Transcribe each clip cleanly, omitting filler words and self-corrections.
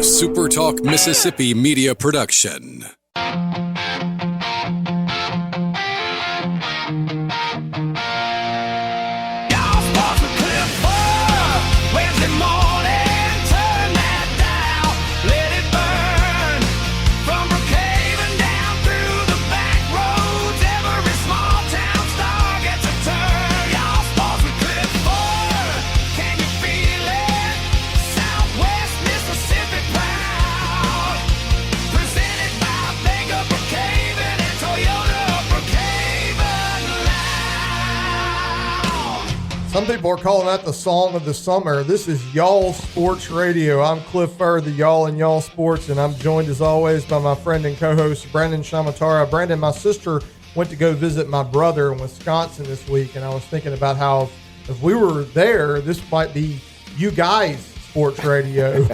SuperTalk Mississippi media production. Some people are calling that the song of the summer. This is Y'all Sports Radio. I'm Cliff Furr, the Y'all and Y'all Sports, and I'm joined as always by my friend and co-host Brandon Shamatara. Brandon, my sister went to go visit my brother in Wisconsin this week, and I was thinking about how if we were there, this might be you guys sports radio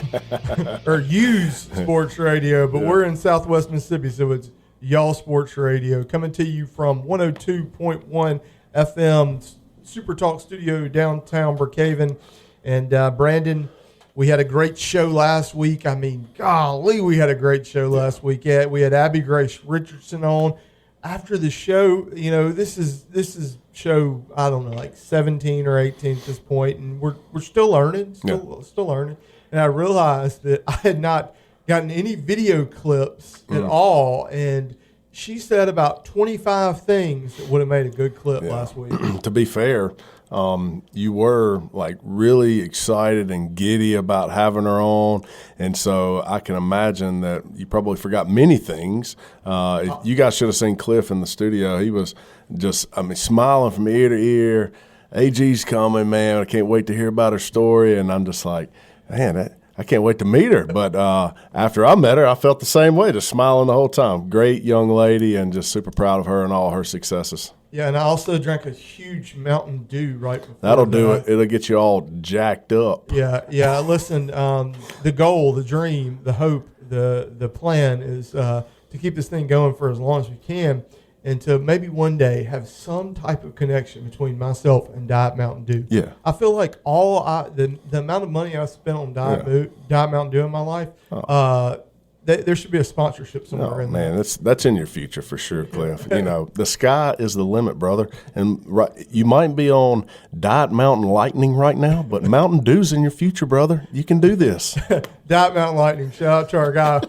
or use sports radio, but we're in Southwest Mississippi, so it's Y'all Sports Radio coming to you from 102.1 FM SuperTalk studio downtown Brookhaven. And Brandon, we had a great show last week. I mean, golly, we had a great show last week. Yeah, we had Abby Grace Richardson on. After the show, you know, this is show, I don't know, like 17 or 18 at this point, and we're still learning, still learning. And I realized that I had not gotten any video clips at all, and she said about 25 things that would have made a good clip last week. To be fair, you were like really excited and giddy about having her on, and so I can imagine that you probably forgot many things. You guys should have seen Cliff in the studio. He was just, smiling from ear to ear. AG's coming, man. I can't wait to hear about her story, and I'm just like, man, I can't wait to meet her. But after I met her, I felt the same way, just smiling the whole time. Great young lady, and just super proud of her and all her successes. Yeah, and I also drank a huge Mountain Dew right before. That'll do it. It'll get you all jacked up. Yeah. Listen, the goal, the dream, the hope, the plan is to keep this thing going for as long as we can, and to maybe one day have some type of connection between myself and Diet Mountain Dew. Yeah. I feel like the amount of money I spent on Diet Mountain Dew in my life, there should be a sponsorship somewhere in there. Man, that's in your future for sure, Cliff. You know, the sky is the limit, brother. And you might be on Diet Mountain Lightning right now, but Mountain Dew's in your future, brother. You can do this. Diet Mountain Lightning. Shout out to our guy,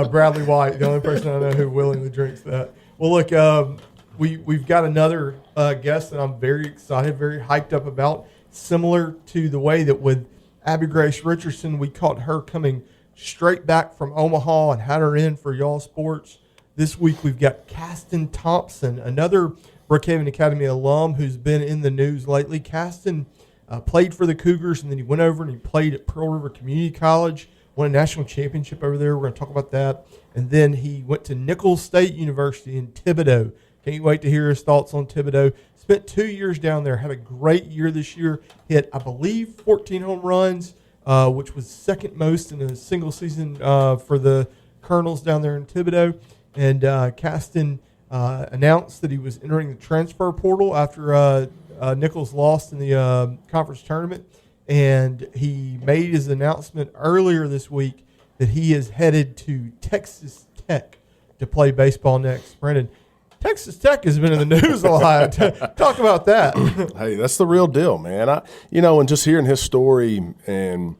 Bradley White, the only person I know who willingly drinks that. Well, look, we've got another guest that I'm very excited, very hyped up about, similar to the way that with Abby Grace Richardson, we caught her coming straight back from Omaha and had her in for Y'all Sports. This week we've got Caston Thompson, another Brookhaven Academy alum who's been in the news lately. Caston played for the Cougars, and then he went over and he played at Pearl River Community College, won a national championship over there. We're going to talk about that. And then he went to Nicholls State University in Thibodaux. Can't wait to hear his thoughts on Thibodaux. Spent 2 years down there, had a great year this year. Hit, I believe, 14 home runs, which was second most in a single season for the Colonels down there in Thibodaux. And Caston announced that he was entering the transfer portal after Nicholls lost in the conference tournament. And he made his announcement earlier this week that he is headed to Texas Tech to play baseball next. Brandon, Texas Tech has been in the news a lot. Talk about that. Hey, that's the real deal, man. And just hearing his story and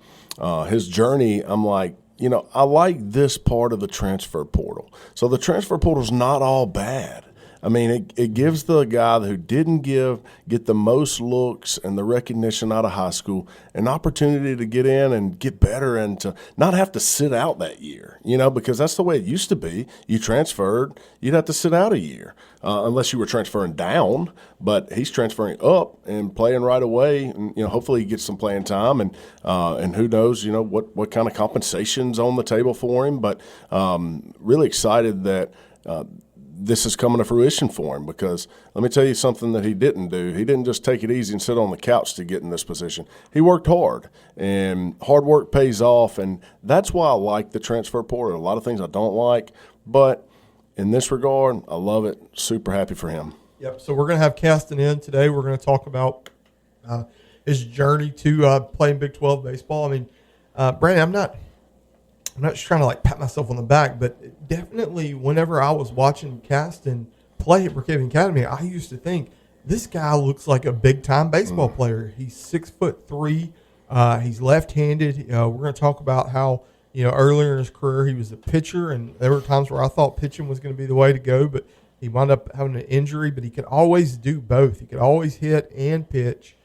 his journey, I'm like, I like this part of the transfer portal. So the transfer portal is not all bad. I mean, it gives the guy who didn't get the most looks and the recognition out of high school an opportunity to get in and get better and to not have to sit out that year, because that's the way it used to be. You transferred, you'd have to sit out a year unless you were transferring down, but he's transferring up and playing right away. And, hopefully he gets some playing time and who knows, what kind of compensation's on the table for him. But really excited that this is coming to fruition for him, because let me tell you something that he didn't do. He didn't just take it easy and sit on the couch to get in this position. He worked hard, and hard work pays off, and that's why I like the transfer portal. A lot of things I don't like, but in this regard, I love it. Super happy for him. Yep, so we're going to have Caston in today. We're going to talk about his journey to playing Big 12 baseball. I mean, Brandon, I'm not just trying to like pat myself on the back, but definitely whenever I was watching Caston play at Brookhaven Academy, I used to think this guy looks like a big time baseball player. He's 6'3". He's left-handed. We're going to talk about how, earlier in his career, he was a pitcher, and there were times where I thought pitching was going to be the way to go, but he wound up having an injury, but he could always do both. He could always hit and pitch,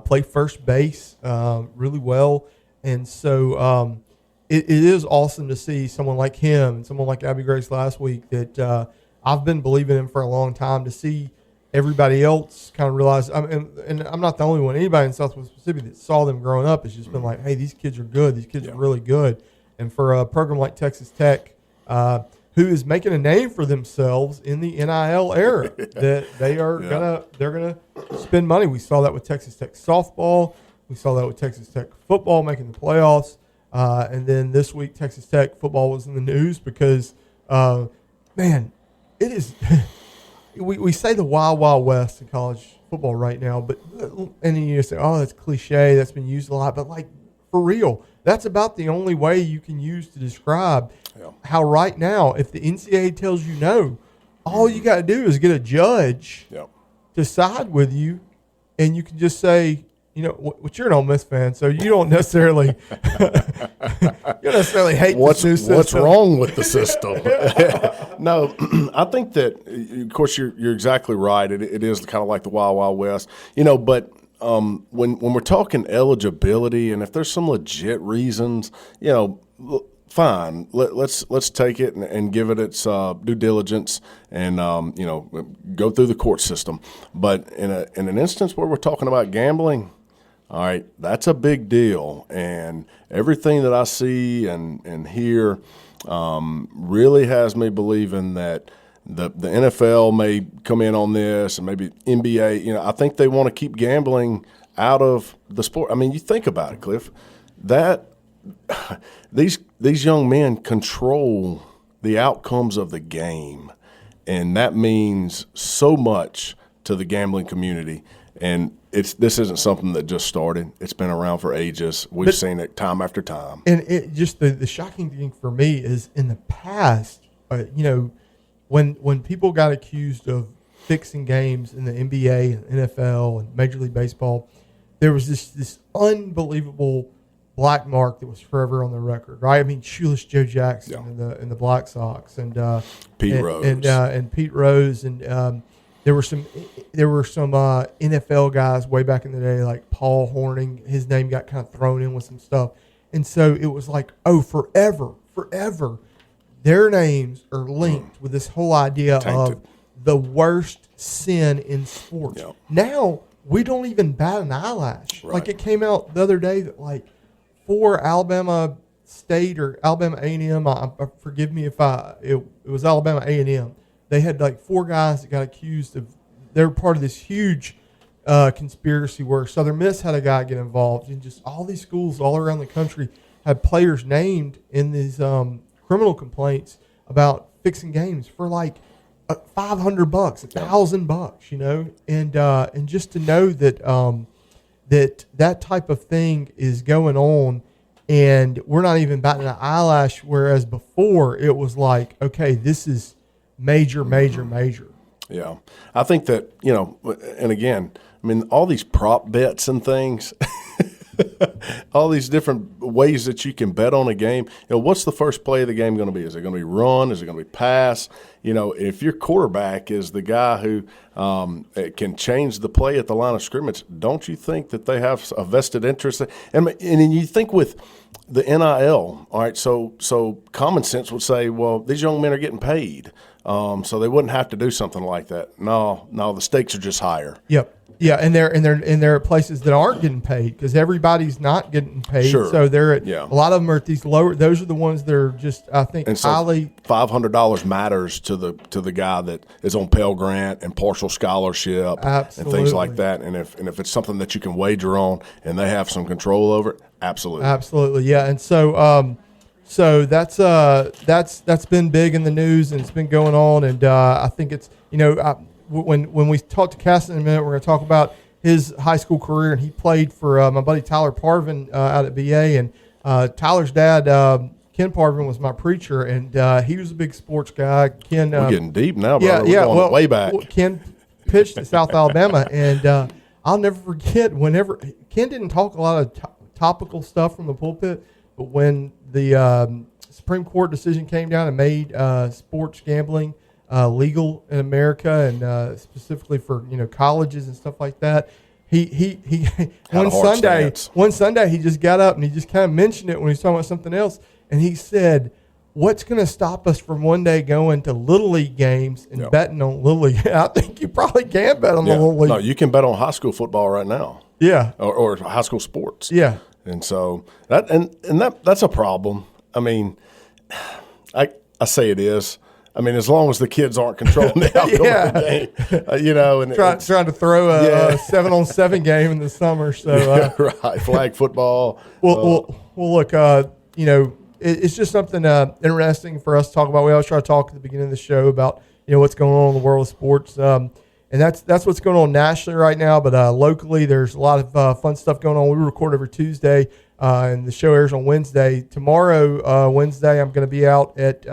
play first base really well. And so it is awesome to see someone like him and someone like Abby Grace last week that I've been believing in for a long time, to see everybody else kind of realize, and I'm not the only one, anybody in Southwest Mississippi that saw them growing up has just been like, hey, these kids are good. These kids are really good. And for a program like Texas Tech, who is making a name for themselves in the NIL era, that they're gonna spend money. We saw that with Texas Tech softball. We saw that with Texas Tech football making the playoffs. And then this week, Texas Tech football was in the news because, man, it is we say the wild, wild west in college football right now, but and then you say, oh, that's cliche, that's been used a lot, but like for real, that's about the only way you can use to describe how right now, if the NCAA tells you no, all you got to do is get a judge to side with you, and you can just say, what you're an Ole Miss fan, so you don't necessarily hate what's the new system. What's wrong with the system? No, I think that, of course, you're exactly right. It is kind of like the Wild Wild West, But when we're talking eligibility, and if there's some legit reasons, fine. Let's take it and give it its due diligence, and go through the court system. But in an instance where we're talking about gambling, all right, that's a big deal, and everything that I see and hear really has me believing that the NFL may come in on this, and maybe NBA. I think they want to keep gambling out of the sport. I mean, you think about it, Cliff. That these young men control the outcomes of the game, and that means so much to the gambling community. And this isn't something that just started. It's been around for ages. We've seen it time after time. And it just the shocking thing for me is in the past, when people got accused of fixing games in the NBA and NFL and Major League Baseball, there was this unbelievable black mark that was forever on the record, right? I mean, Shoeless Joe Jackson and the Black Sox and Pete Rose and Pete Rose and there were some NFL guys way back in the day, like Paul Horning. His name got kind of thrown in with some stuff, and so it was like, oh, forever, their names are linked with this whole idea of the worst sin in sports. Yep. Now we don't even bat an eyelash. Right. Like it came out the other day that like 4 Alabama State or Alabama A&M. Forgive me if it was Alabama A&M. They had like 4 guys that got accused of. They were part of this huge conspiracy where Southern Miss had a guy get involved, and just all these schools all around the country had players named in these criminal complaints about fixing games for like $500, $1,000, and just to know that that type of thing is going on, and we're not even batting an eyelash, whereas before it was like, okay, this is major. Yeah. I think that, and again, I mean, all these prop bets and things, all these different ways that you can bet on a game. What's the first play of the game going to be? Is it going to be run? Is it going to be pass? If your quarterback is the guy who can change the play at the line of scrimmage, don't you think that they have a vested interest? And you think with the NIL, all right, so common sense would say, well, these young men are getting paid, so they wouldn't have to do something like that. No, the stakes are just higher. Yep. Yeah, and there are places that aren't getting paid because everybody's not getting paid. Sure. So a lot of them are at these lower. Those are the ones that are just, I think, and so highly. $500 matters to the guy that is on Pell Grant and partial scholarship. Absolutely. And things like that. And if it's something that you can wager on and they have some control over it, absolutely. Yeah. And so that's been big in the news, and it's been going on. And I think it's when we talk to Caston in a minute, we're going to talk about his high school career, and he played for my buddy Tyler Parvin out at BA, and Tyler's dad Ken Parvin was my preacher, and he was a big sports guy. Ken, we're getting deep now, yeah, brother. yeah, We're going way back. Ken pitched at South Alabama, and I'll never forget whenever Ken didn't talk a lot of topical stuff from the pulpit, but when the Supreme Court decision came down and made sports gambling legal in America, and specifically for colleges and stuff like that. He one Sunday he just got up and he just kind of mentioned it when he was talking about something else, and he said, "What's going to stop us from one day going to Little League games and betting on Little League?" I think you probably can bet on the Little League. No, you can bet on high school football right now. Yeah, or high school sports. Yeah, and so that's a problem. I mean, I say it is. I mean, as long as the kids aren't controlling the outcome of the game, and trying to throw a 7-on-7 game in the summer. So right, flag football. Well, look, it's just something interesting for us to talk about. We always try to talk at the beginning of the show about what's going on in the world of sports, and that's what's going on nationally right now. But locally, there's a lot of fun stuff going on. We record every Tuesday, and the show airs on Wednesday. Tomorrow, Wednesday, I'm going to be out at.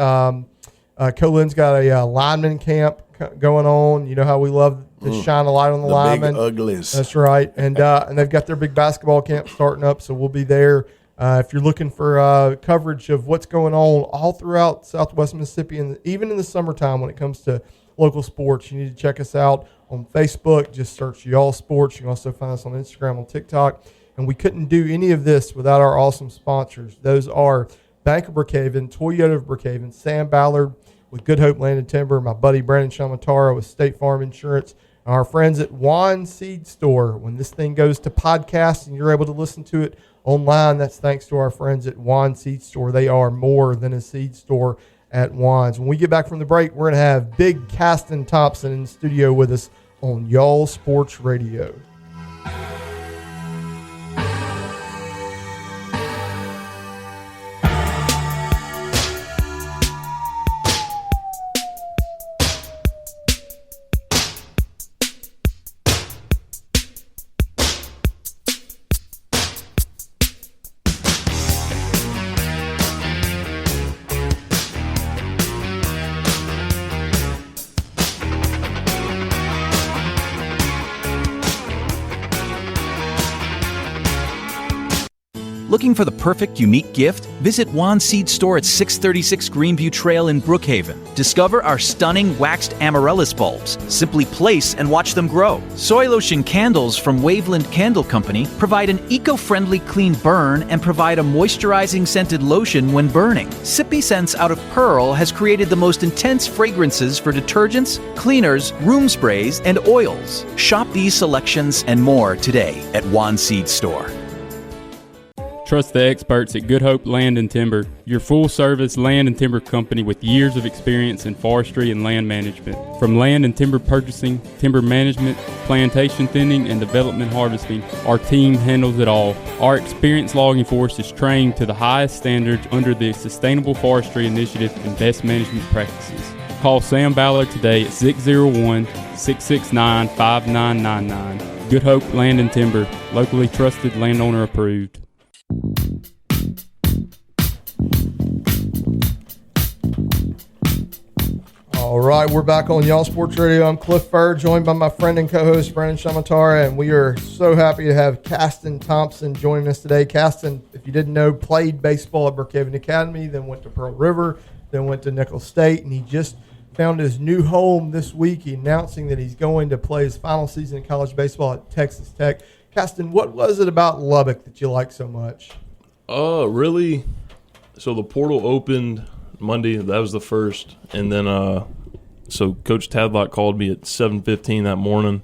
Colin's got a lineman camp going on. You know how we love to shine a light on the linemen. Big uglies. That's right. And they've got their big basketball camp starting up, so we'll be there. If you're looking for coverage of what's going on all throughout Southwest Mississippi, and even in the summertime when it comes to local sports, you need to check us out on Facebook. Just search Y'all Sports. You can also find us on Instagram, on TikTok. And we couldn't do any of this without our awesome sponsors. Those are Bank of Brookhaven, Toyota of Brookhaven, Sam Ballard with Good Hope Land and Timber, my buddy Brandon Shamatara with State Farm Insurance, and our friends at Juan Seed Store. When this thing goes to podcast and you're able to listen to it online, that's thanks to our friends at Juan Seed Store. They are more than a seed store at Juan's. When we get back from the break, we're going to have big Caston Thompson in the studio with us on Y'all Sports Radio. Looking for the perfect, unique gift? Visit Juan Seed Store at 636 Greenview Trail in Brookhaven. Discover our stunning waxed amaryllis bulbs. Simply place and watch them grow. Soy Lotion candles from Waveland Candle Company provide an eco-friendly clean burn and provide a moisturizing scented lotion when burning. Sippy Scents out of Pearl has created the most intense fragrances for detergents, cleaners, room sprays, and oils. Shop these selections and more today at Juan Seed Store. Trust the experts at Good Hope Land and Timber, your full-service land and timber company with years of experience in forestry and land management. From land and timber purchasing, timber management, plantation thinning, and development harvesting, our team handles it all. Our experienced logging force is trained to the highest standards under the Sustainable Forestry Initiative and best management practices. Call Sam Ballard today at 601-669-5999. Good Hope Land and Timber, locally trusted, landowner approved. All right, we're back on Y'all Sports Radio. I'm Cliff Furr, joined by my friend and co-host Brandon Shamatara, and we are so happy to have Caston Thompson joining us today. Caston, if you didn't know, played baseball at Brookhaven Academy, then went to Pearl River, then went to Nicholls State, and he just found his new home this week, announcing that he's going to play his final season of college baseball at Texas Tech. Caston, what was it about Lubbock that you like so much? Really, so the portal opened Monday. That was the first. And then so Coach Tadlock called me at 7:15 that morning,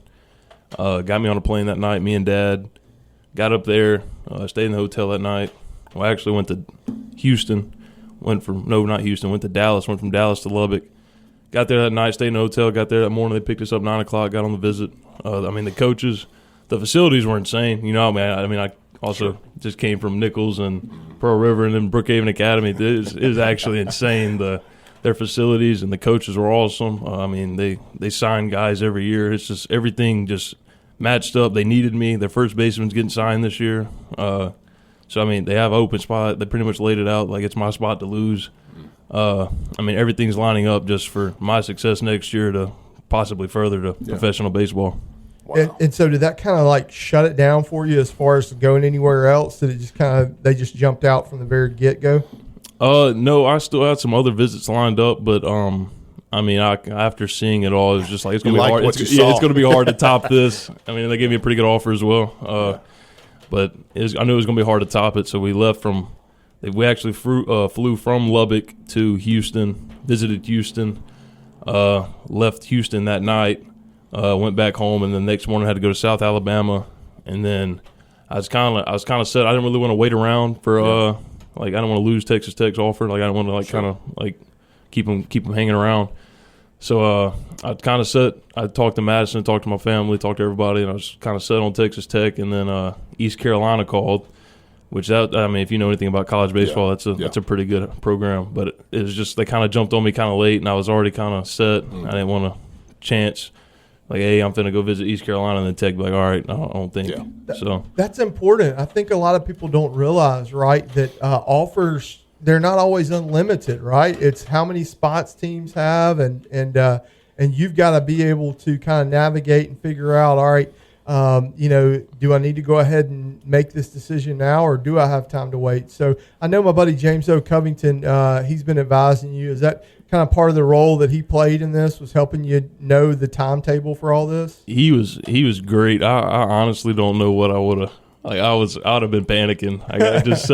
got me on a plane that night, me and Dad. Got up there, stayed in the hotel that night. Well, I actually went to Houston. Went to Dallas. Went from Dallas to Lubbock. Got there that night, stayed in the hotel. Got there that morning. They picked us up 9 o'clock, got on the visit. The coaches – the facilities were insane. I also just came from Nicholls and Pearl River and then Brookhaven Academy. It is actually insane. Their facilities and the coaches were awesome. They sign guys every year. It's just everything just matched up. They needed me. Their first baseman's getting signed this year. So, I mean, they have an open spot. They pretty much laid it out like it's my spot to lose. I mean, everything's lining up just for my success next year to possibly further to professional baseball. Wow. And so did that kind of like shut it down for you as far as going anywhere else? Did it just they just jumped out from the very get-go? No, I still had some other visits lined up, but I mean, after seeing it all, it was just like it's gonna be hard. It's gonna be hard to top this. I mean, they gave me a pretty good offer as well, but I knew it was gonna be hard to top it. So we left we actually flew from Lubbock to Houston, visited Houston, left Houston that night, went back home, and the next morning had to go to South Alabama, and then I was kind of set. I didn't really want to wait around for like I don't want to lose Texas Tech's offer. Like I don't want to kind of like keep them hanging around. So I kind of set. I talked to Madison, talked to my family, talked to everybody, and I was kind of set on Texas Tech. And then East Carolina called, which I mean, if you know anything about college baseball, that's a pretty good program. But it was just they kind of jumped on me kind of late, and I was already kind of set. I didn't want to chance like, hey, I'm finna go visit East Carolina, and then Tech be like, all right, I don't think so. That's important. I think a lot of people don't realize, right, that offers. They're not always unlimited, right? It's how many spots teams have, and you've got to be able to kind of navigate and figure out, all right, do I need to go ahead and make this decision now, or do I have time to wait? So I know my buddy James O. Covington, he's been advising you. Is that kind of part of the role that he played in this, was helping you know the timetable for all this? He was great. I honestly don't know what I would have. Like I would have been panicking.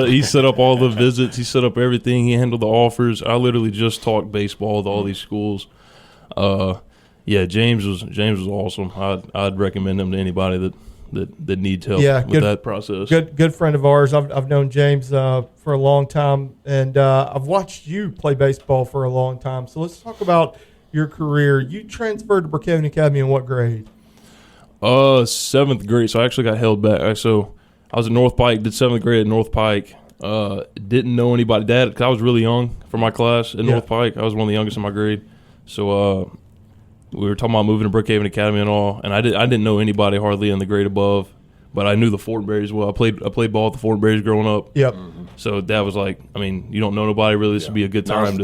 He set up all the visits. He set up everything. He handled the offers. I literally just talked baseball with all these schools. James was awesome. I'd recommend him to anybody that needs help with that process. Good friend of ours. I've known James for a long time, and I've watched you play baseball for a long time. So let's talk about your career. You transferred to Brookhaven Academy in what grade? 7th grade. So I actually got held back. So I was at North Pike, did 7th grade at North Pike. Didn't know anybody. Cause I was really young for my class at North Pike. I was one of the youngest in my grade. So we were talking about moving to Brookhaven Academy and all, and I didn't know anybody hardly in the grade above, but I knew the Fortenberrys well. I played ball with the Fortenberrys growing up. Yep. So Dad was like, I mean, you don't know nobody really. This would be a good time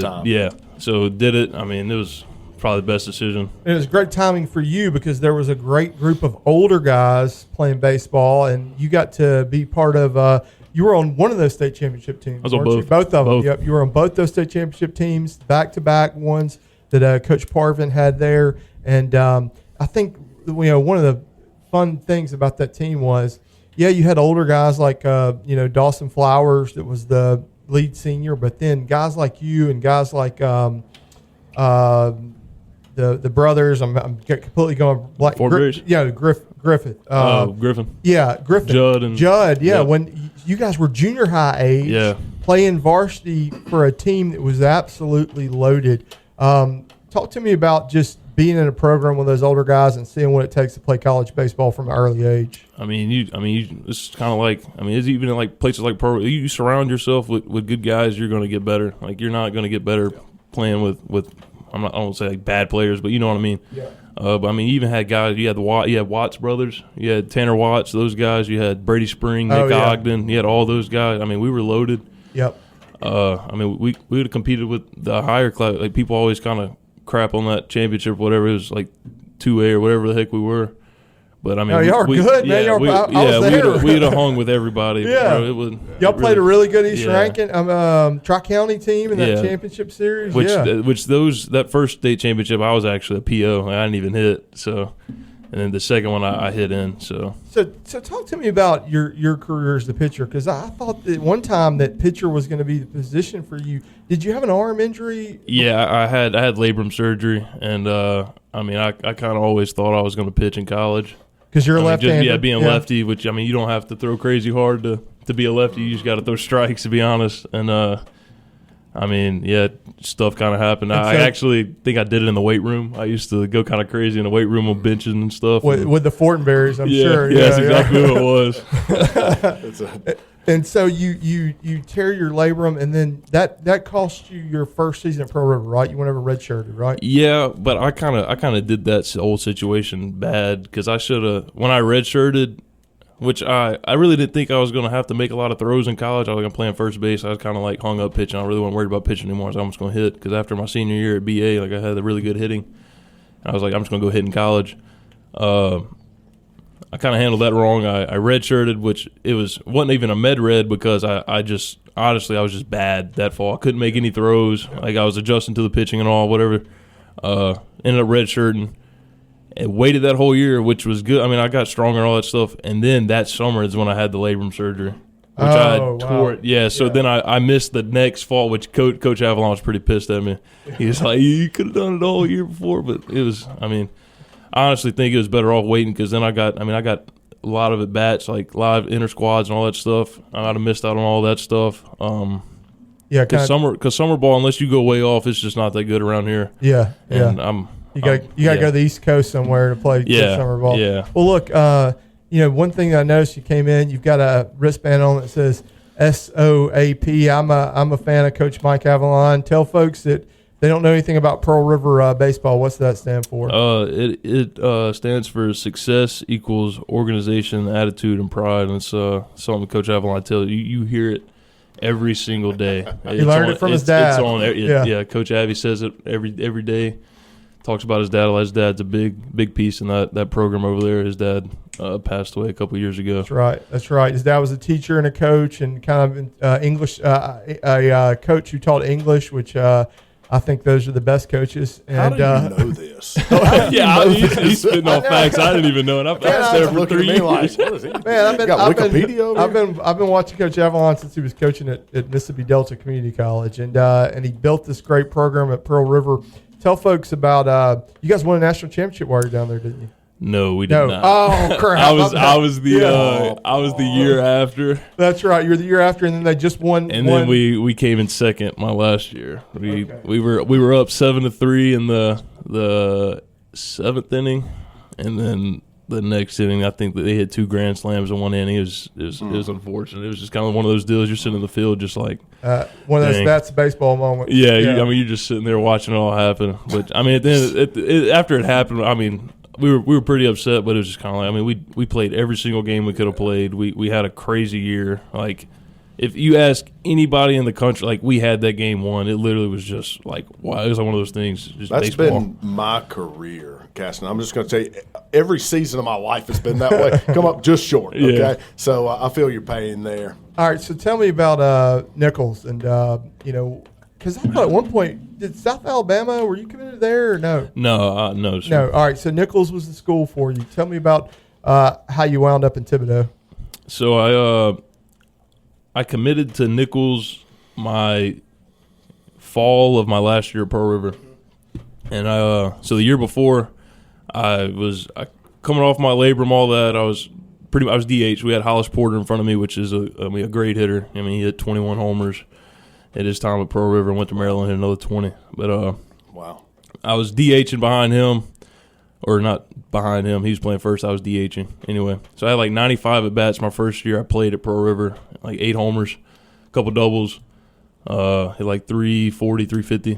So did it. I mean, it was probably the best decision. It was great timing for you because there was a great group of older guys playing baseball, and you got to be part of. You were on one of those state championship teams. I was on both. Both of them. Yep. You were on both those state championship teams, back-to-back ones that Coach Parvin had there, and I think one of the fun things about that team was, you had older guys like Dawson Flowers that was the lead senior, but then guys like you and guys like the brothers. I'm completely going black. Griffith. Griffin. Yeah, Griffin. Judd. Yeah, yep. When you guys were junior high age, playing varsity for a team that was absolutely loaded. Talk to me about just being in a program with those older guys and seeing what it takes to play college baseball from an early age. It's kind of like, it's even in like places like pro. You surround yourself with good guys, you're going to get better. Like you're not going to get better playing with I don't say like bad players, but you know what I mean. Yeah. But you even had guys. You had Watts brothers. You had Tanner Watts. Those guys. You had Brady Spring, Nick Ogden. You had all those guys. We were loaded. Yep. We would have competed with the higher class. Like people always kind of crap on that championship, whatever it was, like 2A or whatever the heck we were. But y'all are good, man. I was there. We'd have hung with everybody. Yeah, y'all played a really good East Rankin Tri-County team in that championship series. That first state championship, I was actually a PO. I didn't even hit. So, and then the second one, I hit in. So talk to me about your career as the pitcher, because I thought that one time that pitcher was going to be the position for you. Did you have an arm injury? Yeah, I had labrum surgery, and I kind of always thought I was going to pitch in college. Because you're a left-handed. Being lefty, which, you don't have to throw crazy hard to be a lefty. You just got to throw strikes, to be honest. And, stuff kind of happened. I actually think I did it in the weight room. I used to go kind of crazy in the weight room on benches and stuff. With the Fortenberries, I'm sure. Yeah, that's exactly what it was. And so you tear your labrum, and then that cost you your first season at Pro River, right? You went over redshirted, right? Yeah, but I kind of did that whole situation bad because I should have, when I redshirted, which I really didn't think I was going to have to make a lot of throws in college. I was going to play on first base. I was kind of like hung up pitching. I really wasn't worried about pitching anymore. I was almost going to hit because after my senior year at BA, like I had a really good hitting. And I was like, I'm just going to go hit in college. I kind of handled that wrong. I redshirted, which wasn't even a med red because I just honestly I was just bad that fall. I couldn't make any throws. Like I was adjusting to the pitching and all, whatever. Ended up redshirting and waited that whole year, which was good. I mean, I got stronger and all that stuff. And then that summer is when I had the labrum surgery, which I tore it. Yeah, so then I missed the next fall, which Coach Avalon was pretty pissed at me. He was like, you could have done it all year before, but it was. I mean, I honestly think it was better off waiting because then I got a lot of at bats, like live inter squads and all that stuff. I might have missed out on all that stuff. Yeah, because summer ball, unless you go way off, it's just not that good around here. Yeah, and yeah. You got to go to the East Coast somewhere to play summer ball. Yeah. Well, look, one thing I noticed, you came in, you've got a wristband on that says SOAP. I'm a fan of Coach Mike Avalon. Tell folks that they don't know anything about Pearl River baseball. What's that stand for? It stands for Success Equals Organization, Attitude, and Pride. And it's something Coach Avalon tells you. You hear it every single day. He learned it from his dad. Yeah, Coach Avi says it every day. Talks about his dad. His dad's a big piece in that program over there. His dad passed away a couple years ago. That's right. His dad was a teacher and a coach and kind of English, a coach who taught English, which I think those are the best coaches. And, how do you know this? He's spitting off facts I didn't even know, and I've been there for 3 years. Like, what is he? Man, Wikipedia over here? I've been watching Coach Avalon since he was coaching at Mississippi Delta Community College, and he built this great program at Pearl River. Tell folks about you guys won a national championship while you're down there, didn't you? No, we did not. Oh crap! I was the year after. That's right. You're the year after, and then they just won. And then we came in second my last year. We were up 7-3 in the seventh inning, and then the next inning I think that they hit 2 grand slams in one inning. It was unfortunate. It was just kind of one of those deals. You're sitting in the field just like one of those that's a baseball moment. Yeah, you're just sitting there watching it all happen. But I mean, at the end, after it happened, I mean. We were pretty upset, but it was just kind of like, I mean, we played every single game we could have played. We had a crazy year. Like, if you ask anybody in the country, like, we had that game won. It literally was just like, wow, it was like one of those things. Just That's baseball. been my career, Caston. I'm just going to tell you, every season of my life has been that way. Come up just short, okay? Yeah. So I feel your pain there. All right, so tell me about Nichols and, because I thought at one point, did South Alabama, were you committed there or no? No, sir. No. All right, so Nichols was the school for you. Tell me about how you wound up in Thibodaux. So I committed to Nichols my fall of my last year at Pearl River. And so the year before, I was coming off my labrum, all that. I was DH. We had Hollis Porter in front of me, which is a great hitter. I mean, he hit 21 homers at his time at Pearl River and went to Maryland and hit another 20. But wow, I was DHing behind him, or not behind him. He was playing first. I was DHing. Anyway, so I had like 95 at bats my first year I played at Pearl River, like 8 homers, a couple doubles, hit like 340, 350.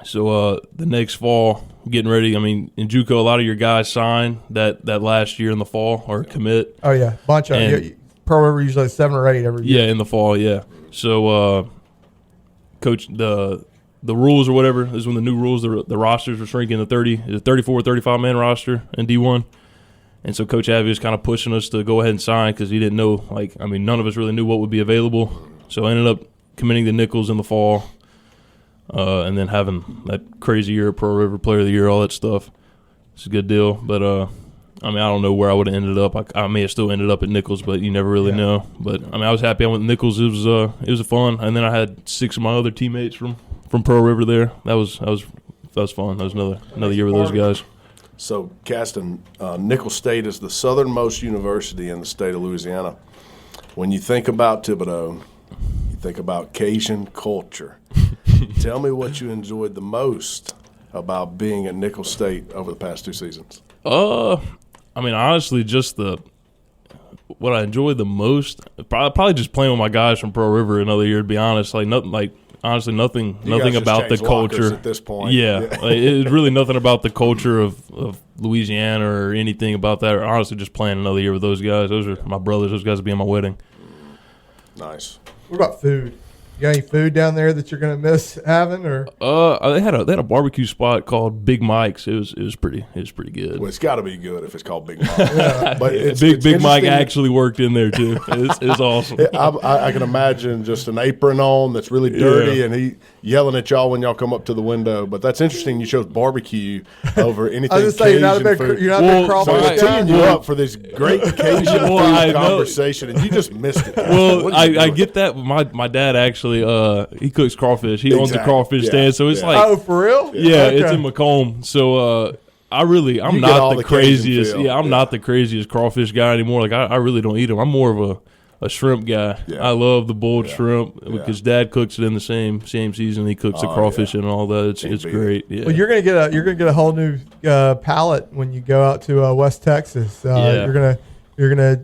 So the next fall, getting ready. I mean, in JUCO, a lot of your guys sign that last year in the fall or commit. Oh yeah, bunch of them. Pearl River usually 7 or 8 every year. Yeah, in the fall, yeah. So, coach, the rules or whatever is when the new rules, the rosters were shrinking to 34, 35 man roster in D1. And so Coach Avi was kind of pushing us to go ahead and sign because he didn't know, none of us really knew what would be available. So I ended up committing to Nichols in the fall, and then having that crazy year at Pearl River, Player of the Year, all that stuff. It's a good deal. But, I don't know where I would have ended up. I may have still ended up at Nichols, but you never really know. But I was happy I went to Nichols. It was fun. And then I had 6 of my other teammates from Pearl River there. That was fun. That was another year with those guys. So, Caston, Nichols State is the southernmost university in the state of Louisiana. When you think about Thibodaux, you think about Cajun culture. Tell me what you enjoyed the most about being at Nichols State over the past 2 seasons. Honestly, just what I enjoyed the most, probably just playing with my guys from Pearl River another year, to be honest. Like, nothing, like, honestly nothing You guys just about the changed lockers culture at this point. Yeah, like, it's really nothing about the culture of Louisiana or anything about that. Or honestly, just playing another year with those guys. Those are my brothers. Those guys will be in my wedding. Nice. What about food? You got any food down there that you're gonna miss having, or? They had a barbecue spot called Big Mike's. It was pretty good. Well, it's got to be good if it's called Big Mike. But it's Big Mike interesting. actually worked in there too. It's awesome. I can imagine just an apron on that's really dirty, and he yelling at y'all when y'all come up to the window. But that's interesting. You chose barbecue over anything. I was just saying, you're not a Cajun big, food. you're not a Well, big crawfish So we're guy. teeing you up for this great Cajun I food know. conversation, and you just missed it. Well, What are you I doing? get that. My dad actually he cooks crawfish. He owns a Exactly. crawfish Yeah. stand, so it's Yeah. like Oh, for real? yeah, Okay. it's in Macomb. So I'm You get all not the the Cajun craziest. feel. Yeah, I'm not the craziest crawfish guy anymore. Like I really don't eat them. I'm more of a shrimp guy. Yeah. I love the boiled shrimp because Dad cooks it in the same season. He cooks the crawfish and all that. It's beat it. great. Yeah. Well, you're gonna get a whole new palate when you go out to West Texas. Yeah. You're gonna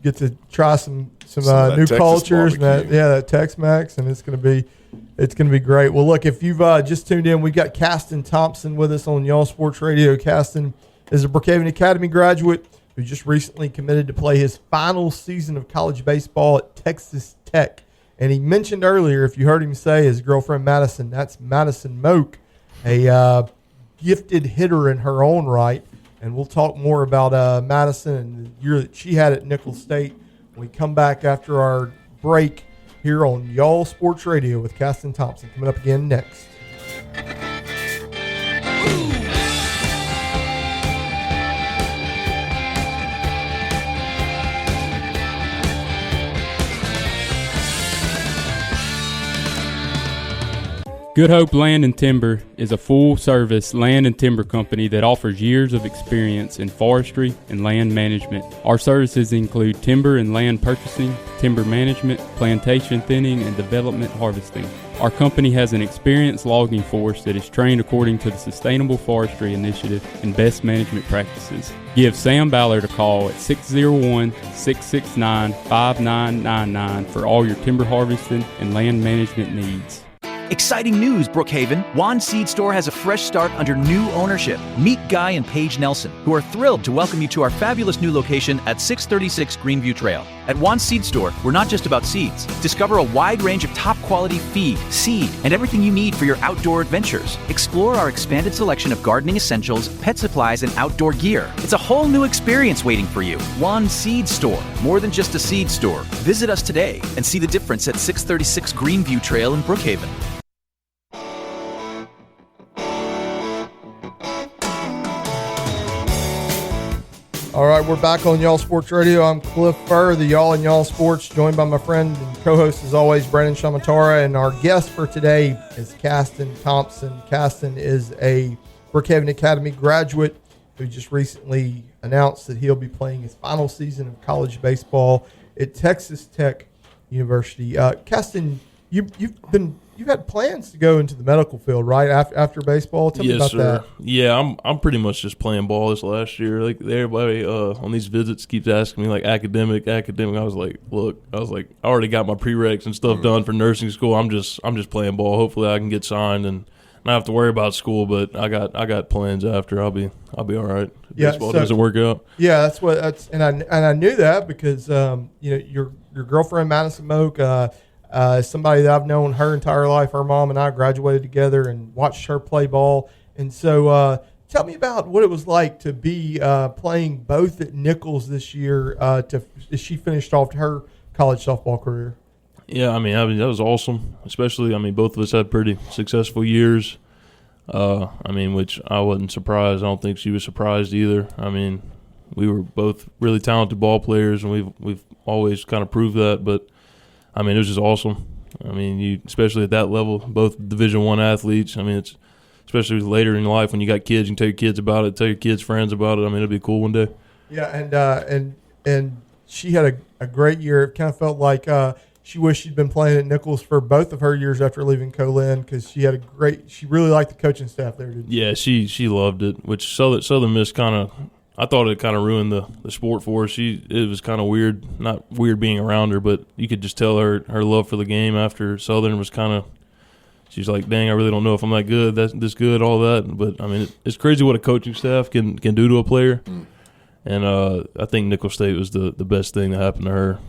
get to try some Some of that new Texas cultures and barbecue. that Tex-Mex, and it's gonna be great. Well, look, if you've just tuned in, we got Caston Thompson with us on Y'all Sports Radio. Caston is a Brookhaven Academy graduate who just recently committed to play his final season of college baseball at Texas Tech. And he mentioned earlier, if you heard him say his girlfriend Madison, that's Madison Moak, a gifted hitter in her own right. And we'll talk more about Madison and the year that she had at Nicholls State when we come back after our break here on Y'all Sports Radio with Caston Thompson. Coming up again next. Good Hope Land and Timber is a full-service land and timber company that offers years of experience in forestry and land management. Our services include timber and land purchasing, timber management, plantation thinning, and development harvesting. Our company has an experienced logging force that is trained according to the Sustainable Forestry Initiative and best management practices. Give Sam Ballard a call at 601-669-5999 for all your timber harvesting and land management needs. Exciting news, Brookhaven. Juan Seed Store has a fresh start under new ownership. Meet Guy and Paige Nelson, who are thrilled to welcome you to our fabulous new location at 636 Greenview Trail. At Juan Seed Store, we're not just about seeds. Discover a wide range of top-quality feed, seed, and everything you need for your outdoor adventures. Explore our expanded selection of gardening essentials, pet supplies, and outdoor gear. It's a whole new experience waiting for you. Juan Seed Store, more than just a seed store. Visit us today and see the difference at 636 Greenview Trail in Brookhaven. All right, we're back on Y'all Sports Radio. I'm Cliff Furr, the Y'all and Y'all Sports, joined by my friend and co-host, as always, Brandon Shamatara. And our guest for today is Caston Thompson. Caston is a Brookhaven Academy graduate who just recently announced that he'll be playing his final season of college baseball at Texas Tech University. Caston, you've had plans to go into the medical field, right? After baseball, tell me about that. Yeah, I'm pretty much just playing ball this last year. Like everybody on these visits keeps asking me like academic. I was like, I already got my prereqs and stuff done for nursing school. I'm just playing ball. Hopefully, I can get signed and not have to worry about school. But I got plans after. I'll be all right. If baseball doesn't work out. Yeah, and I knew that because your girlfriend Madison Moak. Somebody that I've known her entire life. Her mom and I graduated together and watched her play ball. And so tell me about what it was like to be playing both at Nicholls this year as she finished off her college softball career. Yeah, I mean that was awesome. Especially, both of us had pretty successful years. Which I wasn't surprised. I don't think she was surprised either. We were both really talented ball players, and we've always kind of proved that. But it was just awesome. You especially at that level, both Division I athletes. It's especially later in life when you got kids, you can tell your kids about it, tell your kids' friends about it. It'll be cool one day. Yeah, and she had a great year. It kind of felt like she wished she'd been playing at Nicholls for both of her years after leaving Colin because she really liked the coaching staff there. Didn't she? Yeah, she loved it. Which Southern Miss I thought it kind of ruined the sport for her. It was kind of weird, not weird being around her, but you could just tell her love for the game after Southern was kind of she's like, dang, I really don't know if I'm that good, this good, all that. But, I mean, it's crazy what a coaching staff can do to a player. And I think Nicholls State was the best thing that happened to her.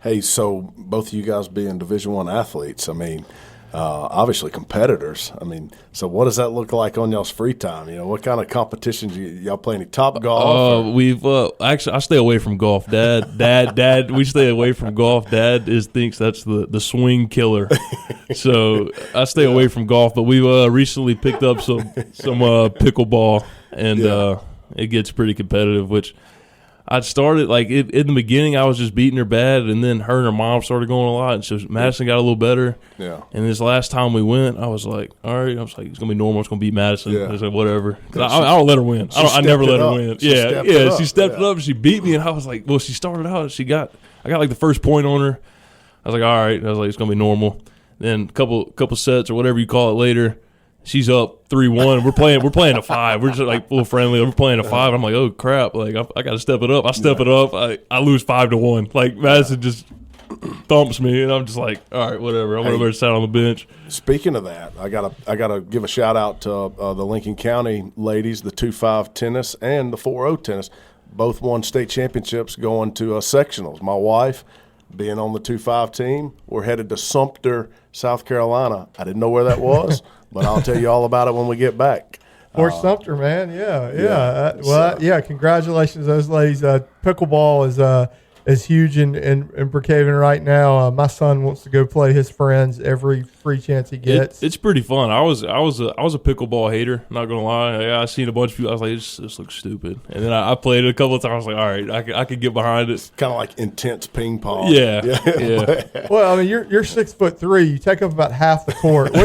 Hey, so both of you guys being Division I athletes, I mean, obviously competitors. I mean, so what does that look like on y'all's free time? You know, what kind of competitions y'all play? Any top golf? We've actually I stay away from golf. Dad, we stay away from golf. Dad thinks that's the swing killer. So I stay away from golf. But we recently picked up some pickleball, and it gets pretty competitive. Which I started in the beginning, I was just beating her bad, and then her and her mom started going a lot, and so Madison got a little better. Yeah. And this last time we went, I was like, all right, it's gonna be normal. It's gonna beat Madison. Yeah. I was like, whatever. I don't let her win. I never let her win. She stepped it up. And she beat me, and I was like, well, she started out. I got like the first point on her. I was like, all right. I was like, it's gonna be normal. Then a couple sets or whatever you call it later. She's up 3-1. We're playing a 5. We're just like a little friendly. We're playing a 5. I'm like, oh crap! Like I got to step it up. I step it up. I lose 5-1. Like Madison just thumps me, and I'm just like, all right, whatever. I'm gonna sit on the bench. Speaking of that, I gotta give a shout out to the Lincoln County ladies, the 2-5 tennis and the 4-0 tennis. Both won state championships going to sectionals. My wife, being on the 2-5 team, we're headed to Sumter, South Carolina. I didn't know where that was. But I'll tell you all about it when we get back. Fort Sumter, man. Yeah. Congratulations, those ladies. Pickleball is huge in Brookhaven right now. My son wants to go play his friends every free chance he gets. It's pretty fun. I was a pickleball hater. Not gonna lie. I seen a bunch of people. I was like, this looks stupid. And then I played it a couple of times. I was like, all right, I could get behind it. Kind of like intense ping pong. Yeah. Well, I mean, you're 6'3". You take up about half the court.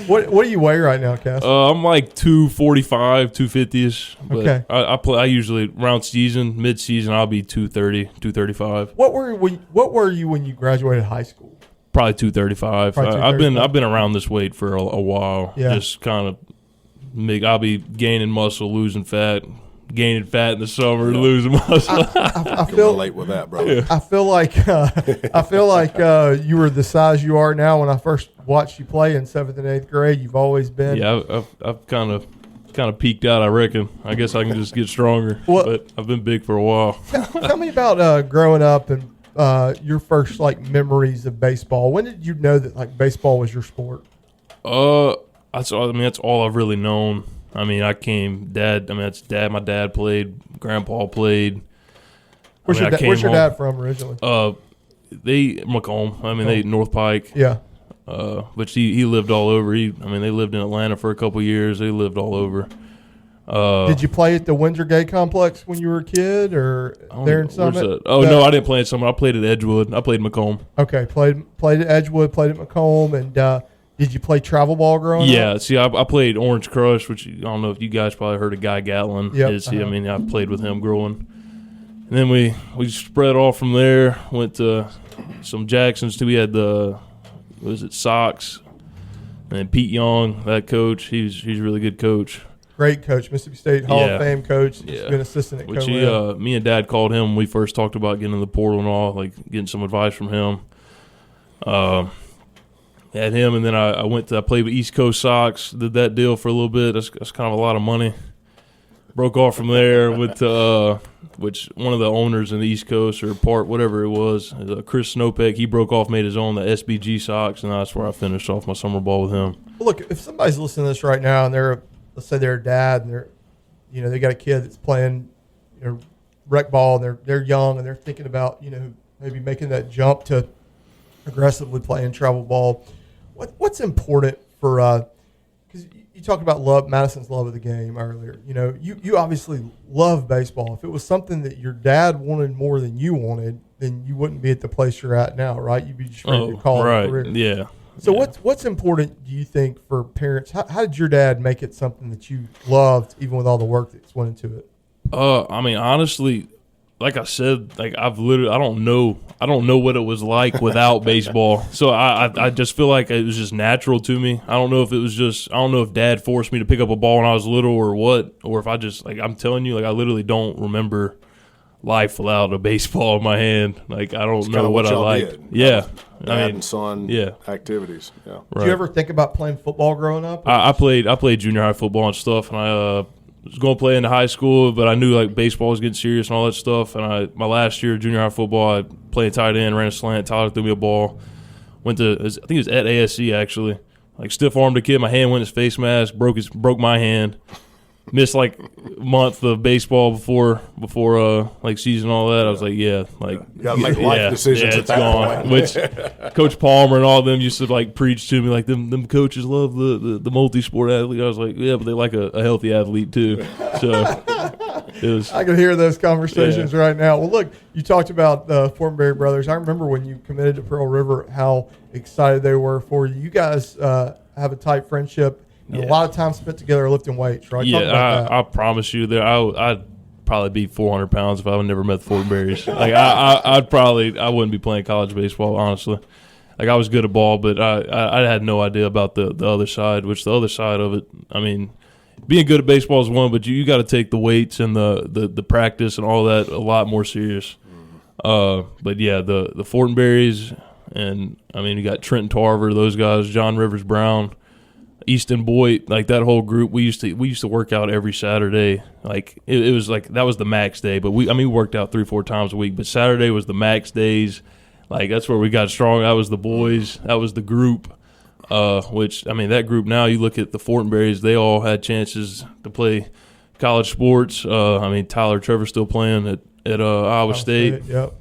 What do you weigh right now, Cass? I'm like 245, 250ish. But Okay. I usually around season, mid season, I'll be 230, 235. What were you when you graduated high school? Probably 235. Probably I've been around this weight for a while. Yeah. Just kind of I'll be gaining muscle, losing fat, gaining fat in the summer, losing muscle. I Can feel relate with that, brother. I feel like you were the size you are now. When I first watched you play in 7th and 8th grade, you've always been. Yeah, I've kind of peaked out, I reckon. I guess I can just get stronger. But I've been big for a while. Tell me about growing up and your first memories of baseball. When did you know that baseball was your sport? That's all I've really known. I mean, that's dad. My dad played. Grandpa played. Where's your dad from originally? They Macomb. I mean, they North Pike. Yeah. But he lived all over. They lived in Atlanta for a couple years. They lived all over. Did you play at the Windsor Gay Complex when you were a kid, or there in Summit? No, I didn't play at Summit. I played at Edgewood. I played Macomb. Okay, played at Edgewood, played at Macomb, and did you play travel ball growing up? Yeah, see, I played Orange Crush, which I don't know if you guys probably heard of Guy Gatlin. Yep. I played with him growing. And then we spread off from there, went to some Jacksons too. We had Sox, and then Pete Young, that coach. He's a really good coach. Great coach, Mississippi State Hall of Fame coach. He's been assistant at Coleman. Me and Dad called him when we first talked about getting in the portal and all, getting some advice from him. Had him, and then I played with East Coast Sox, did that deal for a little bit. That's kind of a lot of money. Broke off from there with which one of the owners in the East Coast or part, whatever it was, Chris Snopek, he broke off, made his own, the SBG Sox, and that's where I finished off my summer ball with him. Well, look, if somebody's listening to this right now and let's say they're a dad and they got a kid that's playing rec ball and they're young and they're thinking about maybe making that jump to aggressively playing travel ball. What's important for because you talked about Madison's love of the game earlier. You obviously love baseball. If it was something that your dad wanted more than you wanted, then you wouldn't be at the place you're at now, right? You'd be just ready to call it a career. Yeah. So what's important, do you think, for parents? How did your dad make it something that you loved, even with all the work that's went into it? Honestly, like I said, I don't know what it was like without baseball. So I just feel like it was just natural to me. I don't know if Dad forced me to pick up a ball when I was little or what, or if I just I'm telling you, I literally don't remember life without a baseball in my hand. Like, I don't know what I y'all liked. did. Yeah. Dad and son activities. Yeah. Right. Did you ever think about playing football growing up? I played junior high football and stuff, and I was going to play into high school, but I knew like baseball was getting serious and all that stuff. And my last year of junior high football, I played tight end, ran a slant. Tyler threw me a ball. Went to, I think it was at ASC actually. Like, stiff armed a kid. My hand went in his face mask. Broke my hand. Missed like a month of baseball before like season and all that. I was like, You got to make life decisions at it's that gone. point. Which Coach Palmer and all of them used to like preach to me, like them coaches love the multi-sport athlete. I was like, yeah, but they like a healthy athlete too. So it was. I can hear those conversations right now. Well, look, you talked about the Fortenberry brothers. I remember when you committed to Pearl River, how excited they were for you. You guys have a tight friendship. And a lot of time spent together lifting weights, right? Yeah, I promise you that I'd probably be 400 pounds if I would never met the Fortenberries. Like, I wouldn't be playing college baseball, honestly. Like, I was good at ball, but I had no idea about the other side, which the other side of it, I mean, being good at baseball is one, but you got to take the weights and the practice and all that a lot more serious. But, yeah, the Fortenberries, and, I mean, you got Trenton Tarver, those guys, John Rivers Brown, Easton Boyd, like that whole group, we used to work out every Saturday. Like it was like that was the max day, but we worked out 3-4 times a week. But Saturday was the max days. Like that's where we got strong. That was the boys. That was the group. Which I mean, that group now. You look at the Fortenberries; they all had chances to play college sports. I mean, Tyler Trevor's still playing at Iowa State. Yep.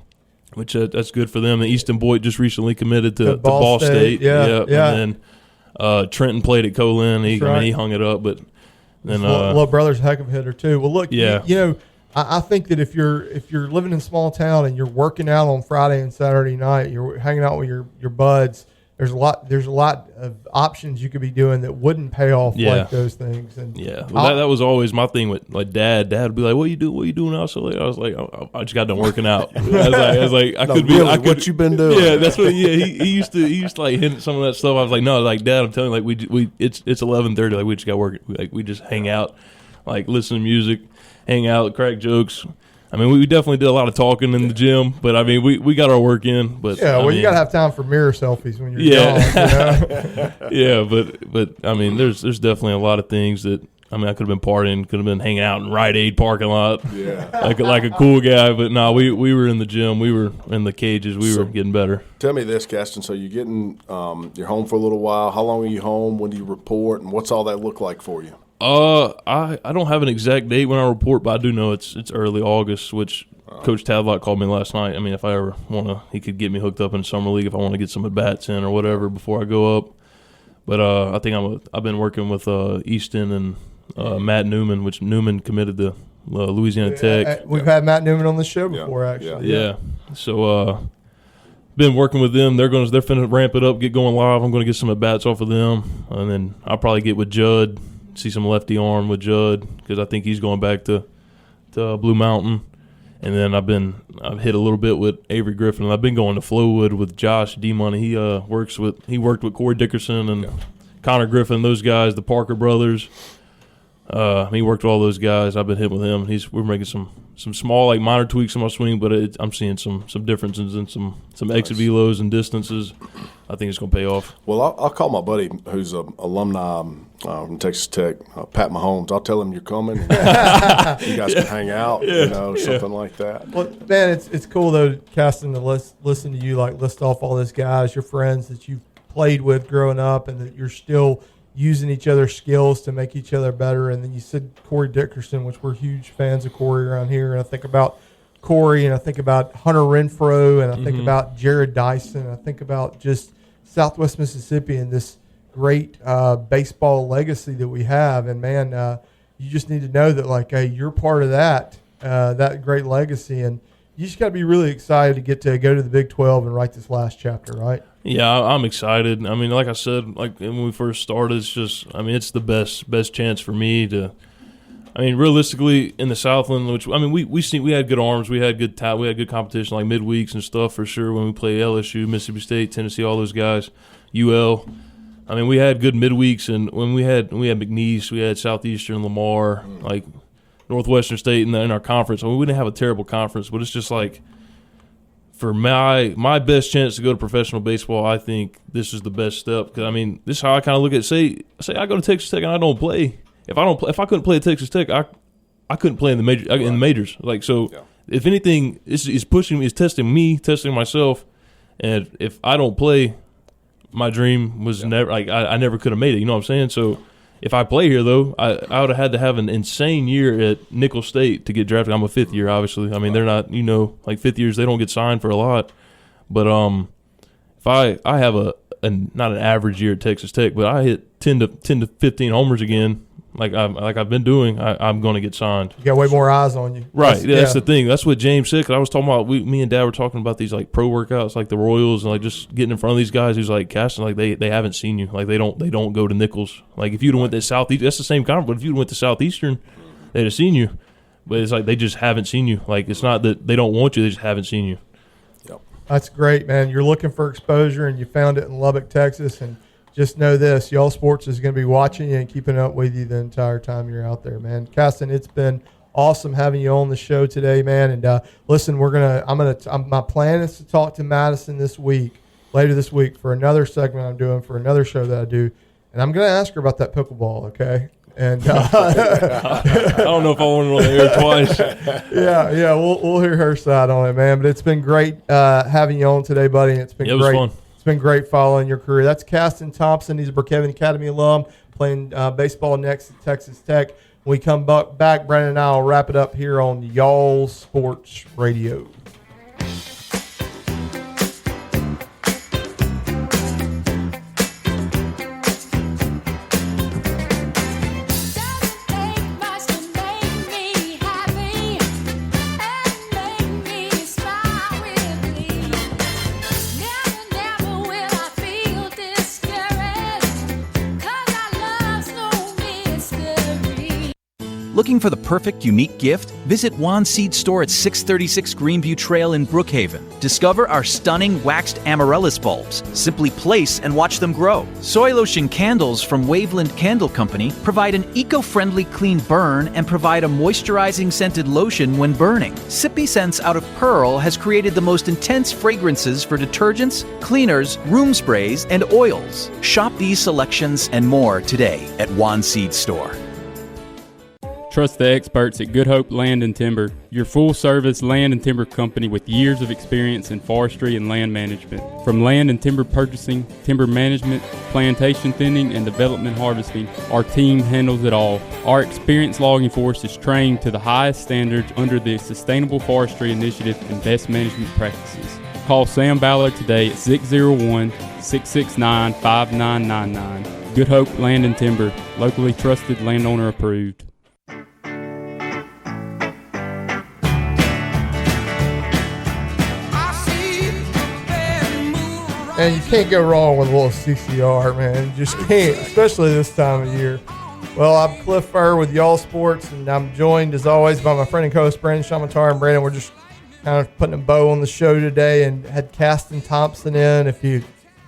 Which that's good for them. And Easton Boyd just recently committed to Ball State. Yeah. And then Trenton played at Colin. I mean, he hung it up, but then little brother's a heck of a hitter too. Well, look, yeah. you know, I think that if you're living in a small town and you're working out on Friday and Saturday night, you're hanging out with your buds. There's a lot of options you could be doing that wouldn't pay off like those things. And that was always my thing with like Dad. Dad would be like, "What you doing out so late?" I was like, "I just got done working out." I was like, what you been doing? Yeah, that's what. Yeah, he used to like hint some of that stuff. I was like, "No, like Dad, I'm telling you, like it's 11:30. Like we just got work. Like we just hang out, like listen to music, hang out, crack jokes." I mean, we definitely did a lot of talking in the gym, but I mean, we got our work in. But you got to have time for mirror selfies when you're gone. You know? but I mean, there's definitely a lot of things that I mean, I could have been partying, could have been hanging out in Rite Aid parking lot, like a cool guy. But no, we were in the gym, we were in the cages, we were getting better. Tell me this, Caston. So you're getting you're home for a little while. How long are you home? When do you report? And what's all that look like for you? I don't have an exact date when I report, but I do know it's early August, which Coach Tadlock called me last night. I mean, if I ever he could get me hooked up in summer league if I want to get some at bats in or whatever before I go up. But I think I've been working with Easton and Matt Newman, which Newman committed to Louisiana Tech. We've had Matt Newman on the show before, actually. Yeah. So been working with them. They're finna ramp it up, get going live. I'm going to get some at bats off of them, and then I'll probably get with Judd. See some lefty arm with Judd because I think he's going back to Blue Mountain, and then I've hit a little bit with Avery Griffin. And I've been going to Flowwood with Josh D-Money. He worked with Corey Dickerson and Connor Griffin, those guys, the Parker brothers. He worked with all those guys. I've been hitting with him. We're making some small like minor tweaks in my swing, but I'm seeing some differences in some exit velos and distances. I think it's going to pay off. Well, I'll call my buddy who's an alumni from Texas Tech, Pat Mahomes. I'll tell him you're coming. You guys can hang out, something like that. Well, man, it's cool though, Caston, to listen to you like list off all those guys, your friends that you've played with growing up, and that you're still using each other's skills to make each other better. And then you said Corey Dickerson, which we're huge fans of Corey around here. And I think about Corey, and I think about Hunter Renfro, and I think about Jared Dyson. I think about just Southwest Mississippi and this great baseball legacy that we have. And man, you just need to know that like, hey, you're part of that great legacy, and you just got to be really excited to go to the Big 12 and write this last chapter, right? Yeah, I'm excited. I mean, like I said, like when we first started, it's the best chance for me to. I mean, realistically, in the Southland, which I mean, we had good arms, we had good we had good competition like midweeks and stuff for sure when we played LSU, Mississippi State, Tennessee, all those guys, UL. I mean, we had good midweeks, and when we had McNeese, we had Southeastern, Lamar, like Northwestern State in our conference. I mean, we didn't have a terrible conference, but it's just like for my best chance to go to professional baseball, I think this is the best step. Because I mean, this is how I kind of look at it. Say I go to Texas Tech and I don't play. If I couldn't play at Texas Tech, I couldn't play in the majors. Like so, if anything, it's pushing me, it's testing me, testing myself. And if I don't play, my dream was never like I never could have made it. You know what I'm saying? So if I play here though, I would have had to have an insane year at Nicholls State to get drafted. I'm a fifth year, obviously. I mean, they're not, like fifth years, they don't get signed for a lot. But if I have a not an average year at Texas Tech, but I hit 10 to 15 homers again, like I've been doing, I'm going to get signed. You got way more eyes on you. Right. That's the thing. That's what James said. 'Cause I was talking about, me and Dad were talking about these like pro workouts, like the Royals, and like just getting in front of these guys who's like Caston, like they haven't seen you. Like they don't go to Nicholls. Like if you'd have went to Southeast, that's the same conference. But if you'd went to Southeastern, they'd have seen you. But it's like they just haven't seen you. Like it's not that they don't want you, they just haven't seen you. Yep. That's great, man. You're looking for exposure, and you found it in Lubbock, Texas, and just know this, Y'all Sports is going to be watching you and keeping up with you the entire time you're out there, man. Caston, it's been awesome having you on the show today, man. And listen, my plan is to talk to Madison later this week for another segment I'm doing for another show that I do, and I'm going to ask her about that pickleball, okay? And I don't know if I want to on the air twice. Yeah, we'll hear her side on it, man. But it's been great having you on today, buddy. It's been it great. Was fun. It's been great following your career. That's Caston Thompson. He's a Brookhaven Academy alum, playing baseball next at Texas Tech. When we come back, Brandon and I will wrap it up here on Y'all Sports Radio. Looking for the perfect, unique gift? Visit Juan's Seed Store at 636 Greenview Trail in Brookhaven. Discover our stunning waxed amaryllis bulbs. Simply place and watch them grow. Soy lotion candles from Waveland Candle Company provide an eco-friendly clean burn and provide a moisturizing scented lotion when burning. Sippy Scents out of Pearl has created the most intense fragrances for detergents, cleaners, room sprays, and oils. Shop these selections and more today at Juan's Seed Store. Trust the experts at Good Hope Land and Timber, your full-service land and timber company with years of experience in forestry and land management. From land and timber purchasing, timber management, plantation thinning, and development harvesting, our team handles it all. Our experienced logging force is trained to the highest standards under the Sustainable Forestry Initiative and best management practices. Call Sam Ballard today at 601-669-5999. Good Hope Land and Timber, locally trusted, landowner approved. And you can't go wrong with a little CCR, man. You just can't, especially this time of year. Well, I'm Cliff Furr with Y'all Sports, and I'm joined, as always, by my friend and co-host, Brandon Shamatar. And Brandon, we're just kind of putting a bow on the show today and had Caston Thompson in. If you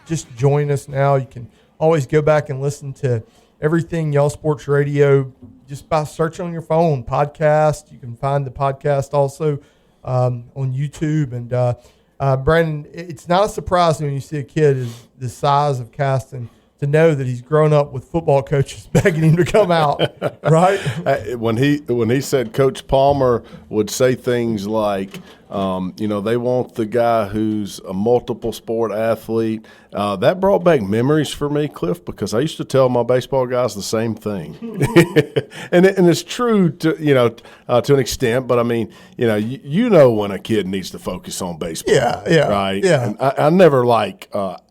just join us now, you can always go back and listen to everything Y'all Sports Radio just by searching on your phone. Podcast, you can find the podcast also on YouTube. And Brandon, it's not a surprise when you see a kid the size of Caston to know that he's grown up with football coaches begging him to come out, right? When he said Coach Palmer would say things like, they want the guy who's a multiple sport athlete. That brought back memories for me, Cliff, because I used to tell my baseball guys the same thing, and it's true to an extent. But I mean, when a kid needs to focus on baseball, right? Yeah. And I never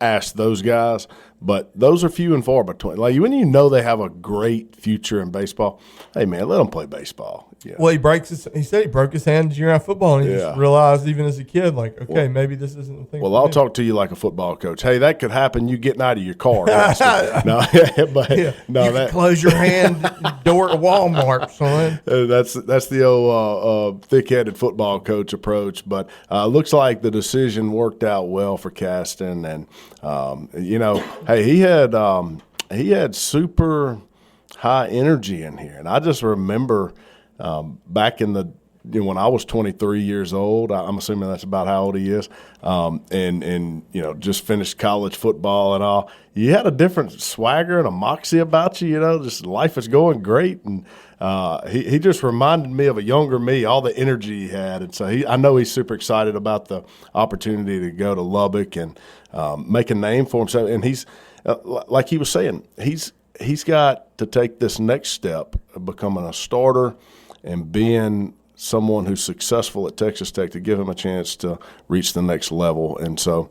asked those guys. But those are few and far between. Like when they have a great future in baseball, hey man, let them play baseball. Yeah. Well, he said he broke his hand junior high football, and he just realized even as a kid, maybe this isn't the thing. Well, I'll talk to you like a football coach. Hey, that could happen. You getting out of your car. No, you can close your hand door at Walmart, son. That's the old thick-headed football coach approach. But looks like the decision worked out well for Caston, and hey, he had super high energy in here, and I just remember back in the when I was 23 years old, I'm assuming that's about how old he is, and just finished college football and all. You had a different swagger and a moxie about you. Just life is going great, and he just reminded me of a younger me, all the energy he had, and so I know he's super excited about the opportunity to go to Lubbock and make a name for himself. And he's like he was saying, he's got to take this next step of becoming a starter and being someone who's successful at Texas Tech to give him a chance to reach the next level. And so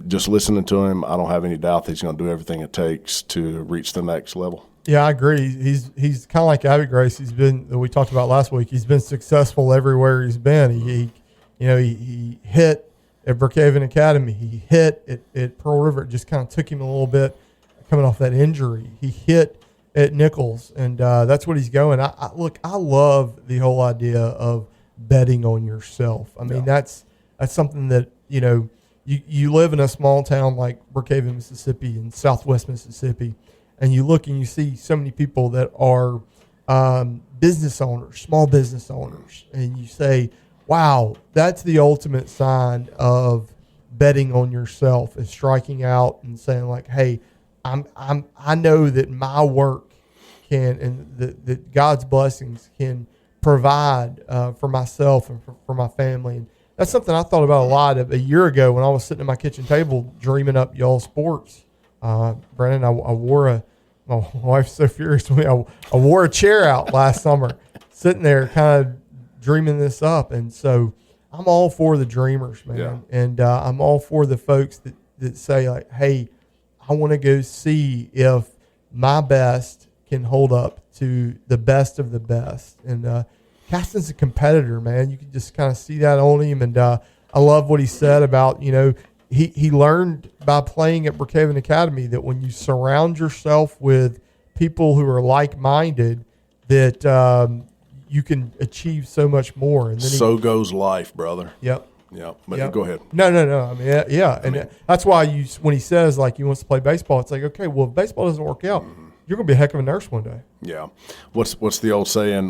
just listening to him, I don't have any doubt that he's going to do everything it takes to reach the next level. Yeah, I agree. He's kind of like Abby Grace. We talked about last week. He's been successful everywhere he's been. He hit at Brookhaven Academy. He hit at Pearl River. It just kind of took him a little bit coming off that injury. He hit at Nichols, and that's what he's going. I love the whole idea of betting on yourself. I mean, that's something that you live in a small town like Brookhaven, Mississippi, in Southwest Mississippi, and you look and you see so many people that are business owners, small business owners, and you say, "Wow, that's the ultimate sign of betting on yourself," is striking out and saying like, "Hey, I know that my work can, and that God's blessings can provide for myself and for my family." And that's something I thought about a lot a year ago when I was sitting at my kitchen table dreaming up y'all sports. Brandon, my wife's so furious with me. I wore a chair out last summer, sitting there kind of dreaming this up. And so I'm all for the dreamers, man. Yeah. And I'm all for the folks that say like, "Hey, I want to go see if my best can hold up to the best of the best." And Caston's a competitor, man. You can just kind of see that on him. And I love what he said about, he learned by playing at Brookhaven Academy that when you surround yourself with people who are like-minded, that you can achieve so much more. And then goes life, brother. Yep. Yeah, but go ahead. No. I mean, yeah. And that's why when he says, like, he wants to play baseball, it's like, okay, well, if baseball doesn't work out, you're going to be a heck of a nurse one day. Yeah. What's the old saying?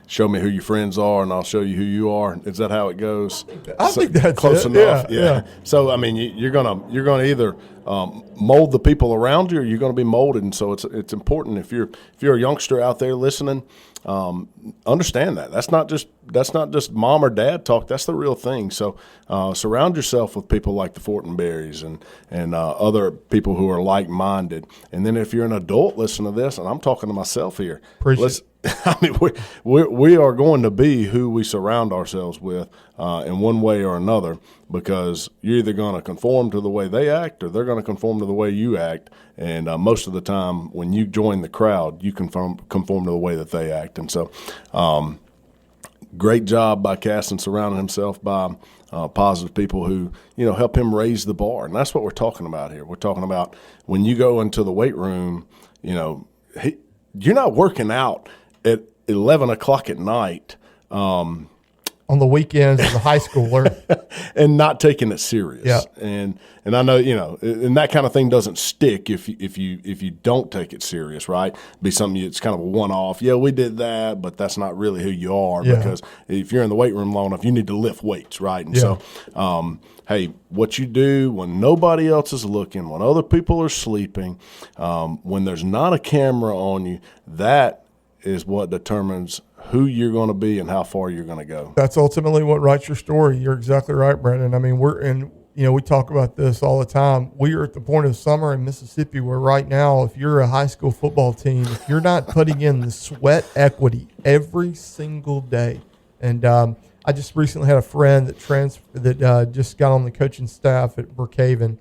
Show me who your friends are, and I'll show you who you are. Is that how it goes? I think that's close it. enough. Yeah. So, I mean, you're gonna either mold the people around you, or you're going to be molded. And so it's important if you're a youngster out there listening. Understand that that's not just mom or dad talk. That's the real thing. So surround yourself with people like the Fortenberrys and other people who are like-minded. And then if you're an adult, listen to this, and I'm talking to myself here. I mean, we are going to be who we surround ourselves with in one way or another, because you're either going to conform to the way they act, or they're going to conform to the way you act. And most of the time, when you join the crowd, you conform to the way that they act. And so, great job by Caston surrounding himself by positive people who help him raise the bar. And that's what we're talking about here. We're talking about when you go into the weight room, you're not working out at 11 o'clock at night on the weekends as a high schooler and not taking it serious. Yeah. And I know, and that kind of thing doesn't stick if you don't take it serious, right? Be something it's kind of a one-off. Yeah, we did that, but that's not really who you are, because if you're in the weight room long enough, you need to lift weights, right? And so, hey, what you do when nobody else is looking, when other people are sleeping, when there's not a camera on you, that is what determines who you're going to be and how far you're going to go. That's ultimately what writes your story. You're exactly right, Brandon. I mean, we talk about this all the time. We are at the point of summer in Mississippi where right now, if you're a high school football team, if you're not putting in the sweat equity every single day, and I just recently had a friend that just got on the coaching staff at Brookhaven,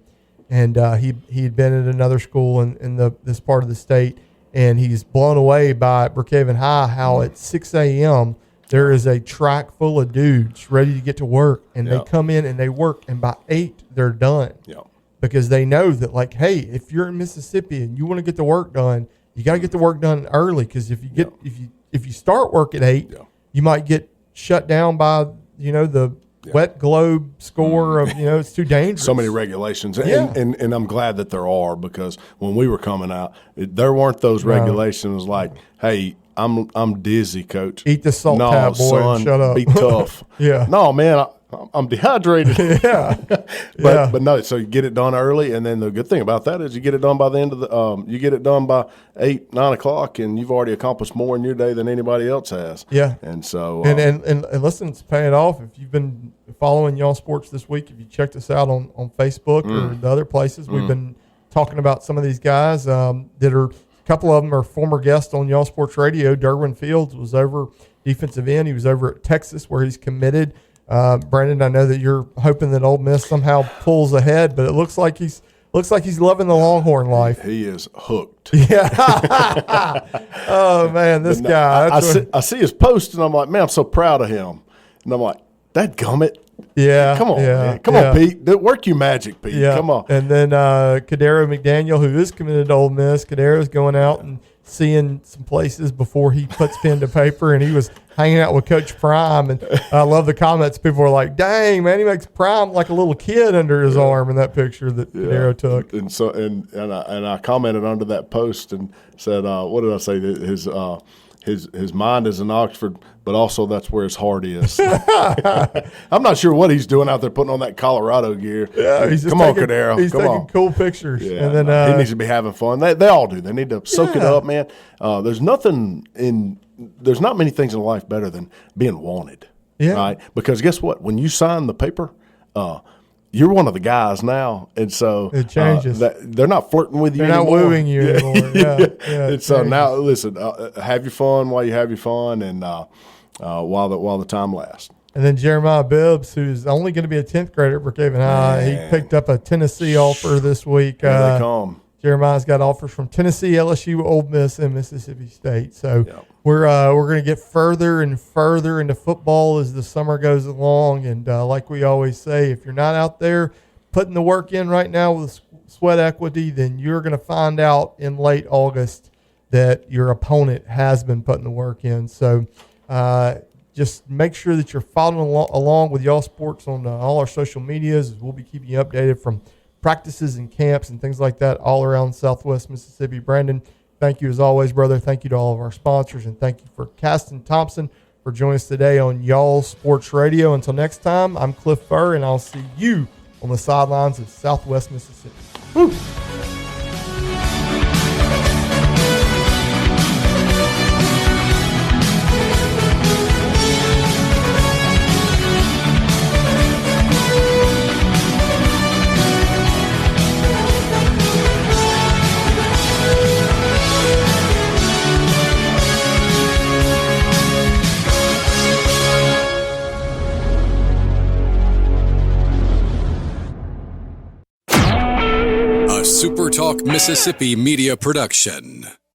and he had been at another school in this part of the state. And he's blown away by Brookhaven High how at 6 a.m. there is a track full of dudes ready to get to work. And they come in and they work, and by 8 they're done. Yeah. Because they know that, like, hey, if you're in Mississippi and you want to get the work done, you got to get the work done early. Because if you start work at 8, you might get shut down by the wet globe score of, it's too dangerous. So many regulations. And I'm glad that there are, because when we were coming out, there weren't those regulations like, hey, I'm dizzy, Coach. Eat the salt no, tab, boy. son, And shut up. Be tough. Yeah. No, man, I'm dehydrated. Yeah. But no, so you get it done early, and then the good thing about that is you get it done by the end of the you get it done by 8, 9 o'clock, and you've already accomplished more in your day than anybody else has. Yeah. And so and listen, it's paying off. If you've been following Y'all Sports this week, if you checked us out on Facebook or the other places, we've been talking about some of these guys that are. A couple of them are former guests on Y'all Sports Radio. Derwin Fields was over defensive end. He was over at Texas where he's committed. Brandon, I know that you're hoping that Ole Miss somehow pulls ahead, but it looks like he's loving the Longhorn life. he is hooked. Yeah. Oh man, this guy. I see his post, and I'm like, man, I'm so proud of him. And I'm like, dadgummit. Yeah. Come on, yeah, man. Come on, Pete. Work your magic, Pete. Yeah. Come on. And then Kadero McDaniel, who is committed to Ole Miss. Kadero's going out and seeing some places before he puts pen to paper, and he was hanging out with Coach Prime. And I love the comments. People were like, dang, man, he makes Prime like a little kid under his arm in that picture that Kadero took. And so and I commented under that post and said, what did I say? That his mind is in Oxford, but also that's where his heart is. I'm not sure what he's doing out there putting on that Colorado gear. Yeah, he's just come on, Cadero. He's Come taking on. cool pictures. Yeah, and then he needs to be having fun. They all do. They need to soak it up, man. There's not many things in life better than being wanted. Yeah. Right? Because guess what? When you sign the paper, you're one of the guys now, and so it changes. They're not flirting with you They're anymore. not wooing you anymore. Yeah, And so now, listen, have your fun while you have your fun, and while the time lasts. And then Jeremiah Bibbs, who's only going to be a 10th grader at Brookhaven High, he picked up a Tennessee offer this week. Here they come. Jeremiah's got offers from Tennessee, LSU, Ole Miss, and Mississippi State. So we're going to get further and further into football as the summer goes along. And like we always say, if you're not out there putting the work in right now with sweat equity, then you're going to find out in late August that your opponent has been putting the work in. So just make sure that you're following along with Y'all Sports on all our social medias. We'll be keeping you updated from practices and camps and things like that all around Southwest Mississippi. Brandon, thank you as always, brother. Thank you to all of our sponsors, and thank you for Caston Thompson for joining us today on Y'all Sports Radio. Until next time, I'm Cliff Furr, and I'll see you on the sidelines of Southwest Mississippi. Woo! SuperTalk Mississippi Media Production.